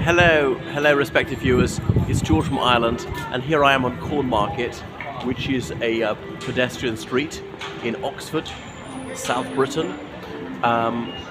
Hello respected viewers, it's George from Ireland and here I am on Cornmarket, which is a pedestrian street in Oxford, South Britain.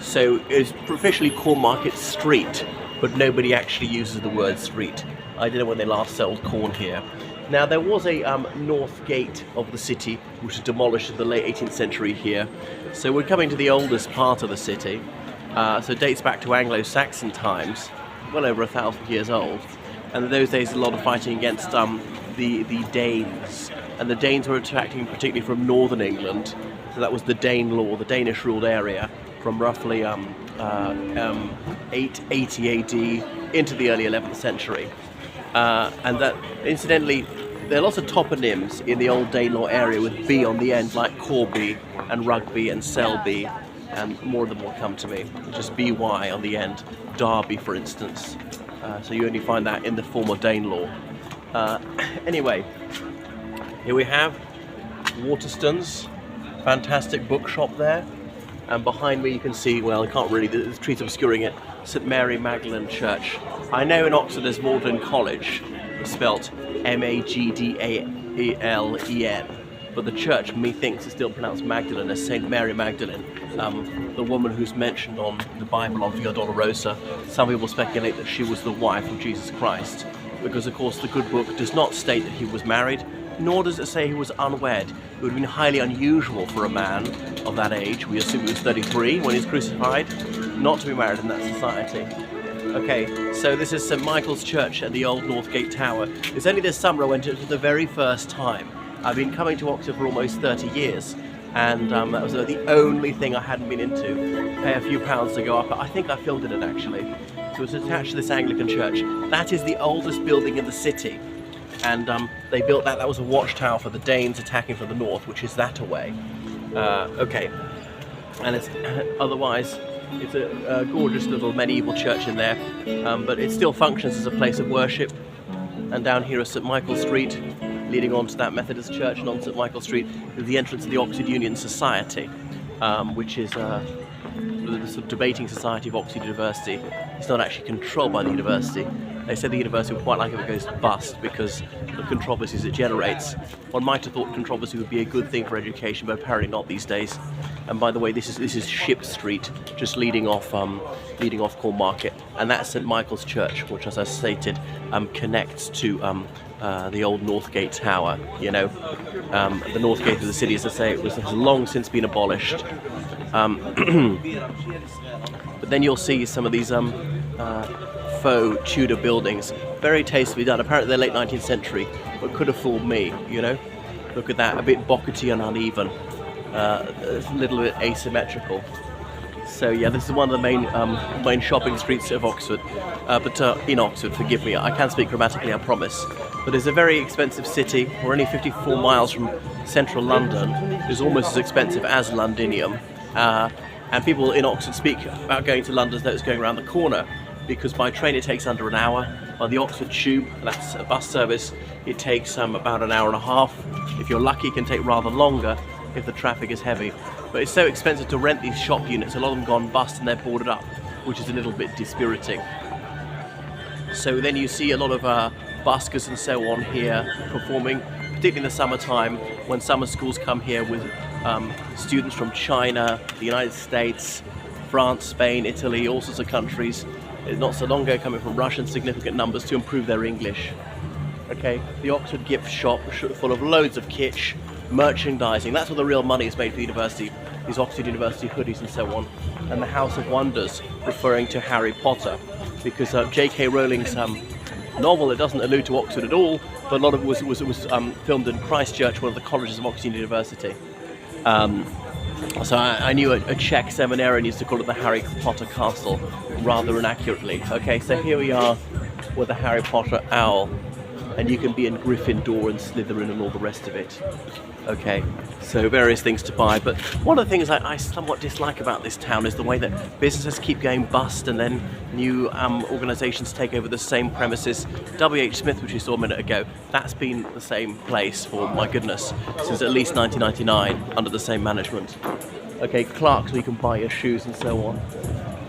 So it's officially Cornmarket Street, but nobody actually uses the word street. I don't know when they last sold corn here. Now there was a north gate of the city which was demolished in the late 18th century here. So we're coming to the oldest part of the city. So it dates back to Anglo-Saxon times, well over 1,000 years old. And in those days a lot of fighting against the Danes. And the Danes were attacking particularly from northern England. So that was the Dane law, the Danish ruled area, from roughly 880 AD into the early 11th century. And that, incidentally, there are lots of toponyms in the old Danelaw area with B on the end, like Corby and Rugby and Selby, and more of them will come to me. Just BY on the end, Derby for instance. So you only find that in the former Danelaw. Anyway, here we have Waterstons, fantastic bookshop there. And behind me you can see, well, I can't really, the trees obscuring it, St Mary Magdalene Church. I know in Oxford there's Magdalen College, it's spelt M-A-G-D-A-L-E-N, but the church methinks is still pronounced Magdalene as St Mary Magdalene, the woman who's mentioned on the Bible on Via Dolorosa. Some people speculate that she was the wife of Jesus Christ, because of course the good book does not state that he was married, nor does it say he was unwed. It would have been highly unusual for a man of that age, we assume he was 33 when he was crucified, not to be married in that society. Okay, so this is St Michael's Church at the old Northgate Tower. It's only this summer I went to it for the very first time. I've been coming to Oxford for almost 30 years, and that was the only thing I hadn't been into. Pay a few pounds to go up. I think I filmed in it actually. So it's attached to this Anglican church. That is the oldest building in the city. And they built that. That was a watchtower for the Danes attacking from the north, which is that away. Okay, and it's otherwise it's a gorgeous little medieval church in there, but it still functions as a place of worship. And down here is St Michael's Street, leading on to that Methodist church, and on St Michael's Street is the entrance of the Oxford Union Society, which is the sort of debating society of Oxford University. It's not actually controlled by the university. They said the university would quite like if it goes bust because the controversies it generates. One might have thought controversy would be a good thing for education, but apparently not these days. And by the way, this is Ship Street, just leading off Cornmarket, and that's St Michael's Church, which, as I stated, connects to the old Northgate Tower. You know, the North Gate of the city, as I say, has long since been abolished. But then you'll see some of these faux Tudor buildings, very tastefully done. Apparently they're late 19th century, but could have fooled me, you know. Look at that, a bit bockety and uneven, a little bit asymmetrical. So yeah, this is one of the main shopping streets of Oxford, but in Oxford, forgive me, I can speak grammatically, I promise. But it's a very expensive city. We're only 54 miles from central London. It's almost as expensive as Londinium. And people in Oxford speak about going to London as though it's going around the corner, because by train it takes under an hour. By the Oxford Tube, that's a bus service, it takes about an hour and a half. If you're lucky, it can take rather longer if the traffic is heavy. But it's so expensive to rent these shop units, a lot of them gone bust and they're boarded up, which is a little bit dispiriting. So then you see a lot of buskers and so on here performing, particularly in the summertime when summer schools come here with students from China, the United States, France, Spain, Italy, all sorts of countries. Not so long ago coming from Russia in significant numbers to improve their English. Okay, the Oxford gift shop full of loads of kitsch, merchandising, that's where the real money is made for the university, these Oxford University hoodies and so on. And the House of Wonders, referring to Harry Potter, because J.K. Rowling's novel, it doesn't allude to Oxford at all, but a lot of it was filmed in Christchurch, one of the colleges of Oxford University. So I knew a Czech seminarian used to call it the Harry Potter Castle, rather inaccurately. Okay, so here we are with the Harry Potter owl, and you can be in Gryffindor and Slytherin and all the rest of it. Okay, so various things to buy, but one of the things I somewhat dislike about this town is the way that businesses keep going bust and then new organisations take over the same premises. W.H. Smith, which we saw a minute ago, that's been the same place for, my goodness, since at least 1999 under the same management. Okay, Clark's, where you can buy your shoes and so on.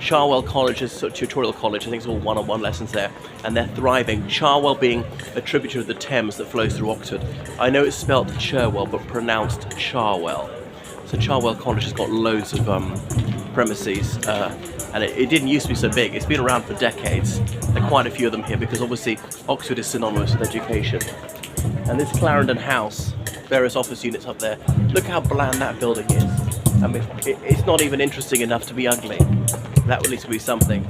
Charwell College is a tutorial college. I think it's all one-on-one lessons there, and they're thriving. Charwell being a tributary of the Thames that flows through Oxford. I know it's spelled Charwell, but pronounced Charwell. So Charwell College has got loads of premises, and it didn't used to be so big. It's been around for decades. There are quite a few of them here because obviously Oxford is synonymous with education. And this Clarendon House, various office units up there. Look how bland that building is. I mean, it's not even interesting enough to be ugly. That would at least be something.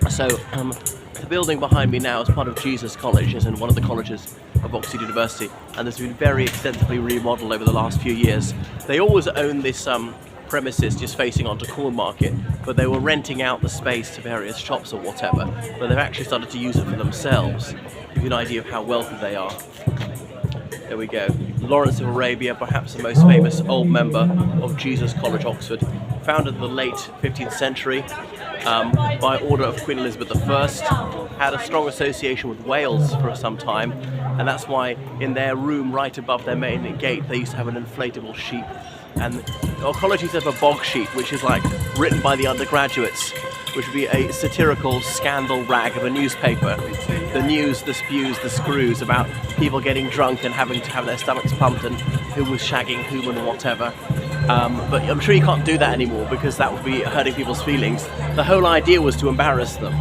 So the building behind me now is part of Jesus College, as in one of the colleges of Oxford University, and it's been very extensively remodeled over the last few years. They always owned this premises just facing onto Cornmarket, but they were renting out the space to various shops or whatever, but they've actually started to use it for themselves. Give you an idea of how wealthy they are. There we go. Lawrence of Arabia, perhaps the most famous old member of Jesus College, Oxford, founded in the late 15th century by order of Queen Elizabeth I, had a strong association with Wales for some time, and that's why in their room right above their main gate they used to have an inflatable sheep. And our college used to have a Bog Sheet, which is like written by the undergraduates, which would be a satirical scandal rag of a newspaper. The news, the spews, the screws about people getting drunk and having to have their stomachs pumped and who was shagging whom and whatever. But I'm sure you can't do that anymore because that would be hurting people's feelings. The whole idea was to embarrass them.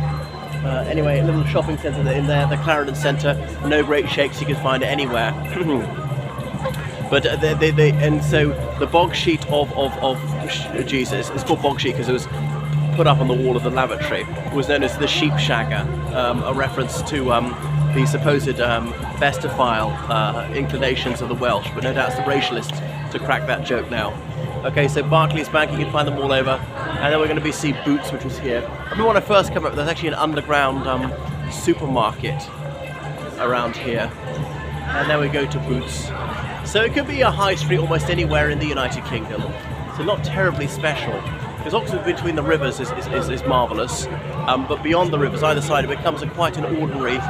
Anyway, a little shopping centre in there, the Clarendon Centre. No great shakes, you can find it anywhere. But and so the Bog Sheet of Jesus, it's called Bog Sheet because it was put up on the wall of the lavatory, was known as the sheep shagger, a reference to the supposed bestophile inclinations of the Welsh, but no doubt it's the racialists to crack that joke now. Okay, so Barclays Bank, you can find them all over, and then we're going to see Boots, which was here. I remember when I first came up, there's actually an underground supermarket around here, and then we go to Boots. So it could be a high street almost anywhere in the United Kingdom, so not terribly special. Because Oxford between the rivers is marvellous, but beyond the rivers, either side, it becomes quite an ordinary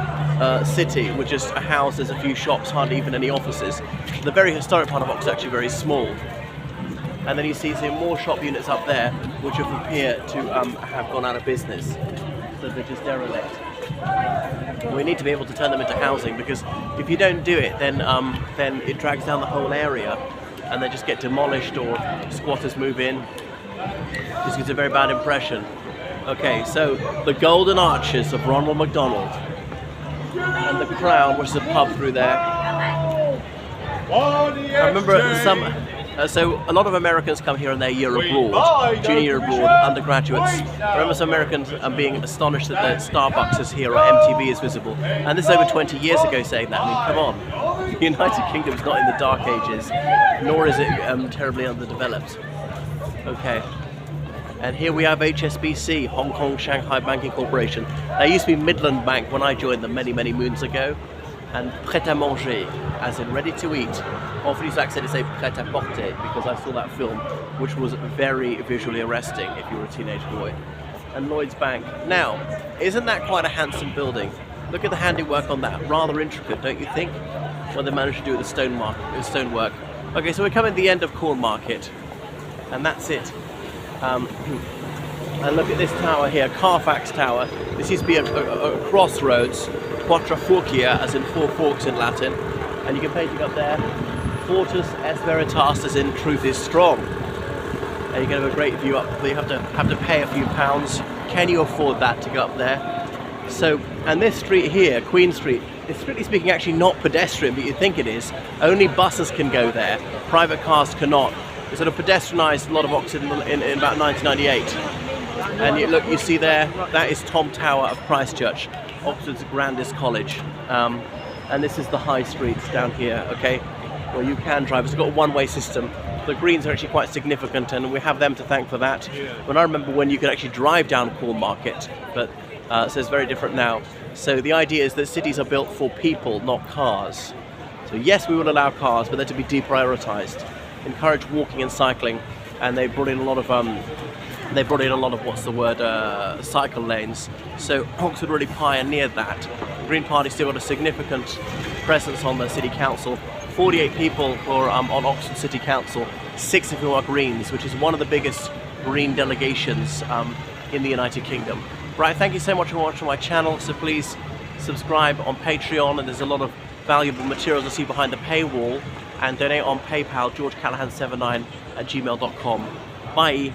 city with just a house, there's a few shops, hardly even any offices. The very historic part of Oxford is actually very small. And then you see more shop units up there, which appear to have gone out of business, so they're just derelict. We need to be able to turn them into housing, because if you don't do it, then it drags down the whole area, and they just get demolished or squatters move in. This gives a very bad impression. Okay, so the Golden Arches of Ronald McDonald and the Crown, which is a pub through there. I remember so a lot of Americans come here on their year abroad, junior year abroad, undergraduates. I remember some Americans being astonished that the Starbucks is here or MTV is visible. And this is over 20 years ago saying that. I mean, come on. The United Kingdom's not in the Dark Ages, nor is it terribly underdeveloped. Okay. And here we have HSBC, Hong Kong Shanghai Banking Corporation. They used to be Midland Bank when I joined them many, many moons ago. And prêt-à-manger, as in ready to eat. Often used to accent to say prêt-à-porter because I saw that film, which was very visually arresting if you were a teenage boy. And Lloyd's Bank. Now, isn't that quite a handsome building? Look at the handiwork on that. Rather intricate, don't you think? What they managed to do with the stonework. Okay, so we're coming to the end of Cornmarket, and that's it. And look at this tower here, Carfax Tower. This used to be a crossroads, Quattro Forcia, as in four forks in Latin. And you can paint it up there, Fortus est veritas, as in truth is strong. And you can have a great view up, but you have to pay a few pounds. Can you afford that to go up there? So, and this street here, Queen Street, is strictly speaking actually not pedestrian, but you think it is. Only buses can go there, private cars cannot. It's sort of pedestrianised a lot of Oxford in about 1998. And you see there, that is Tom Tower of Christchurch, Oxford's grandest college. And this is the high streets down here, okay, where you can drive. It's got a one-way system. The greens are actually quite significant, and we have them to thank for that. When I remember when you could actually drive down Cornmarket, but so it's very different now. So the idea is that cities are built for people, not cars. So yes, we will allow cars, but they're to be deprioritised. Encourage walking and cycling, and they brought in a lot of cycle lanes. So Oxford really pioneered that. The Green Party still got a significant presence on the city council. 48 people were on Oxford City Council, 6 of whom are Greens, which is one of the biggest Green delegations in the United Kingdom. Right, thank you so much for watching my channel, so please subscribe on Patreon, and there's a lot of valuable materials I see behind the paywall, and donate on PayPal, georgecallahan79 @gmail.com. Bye!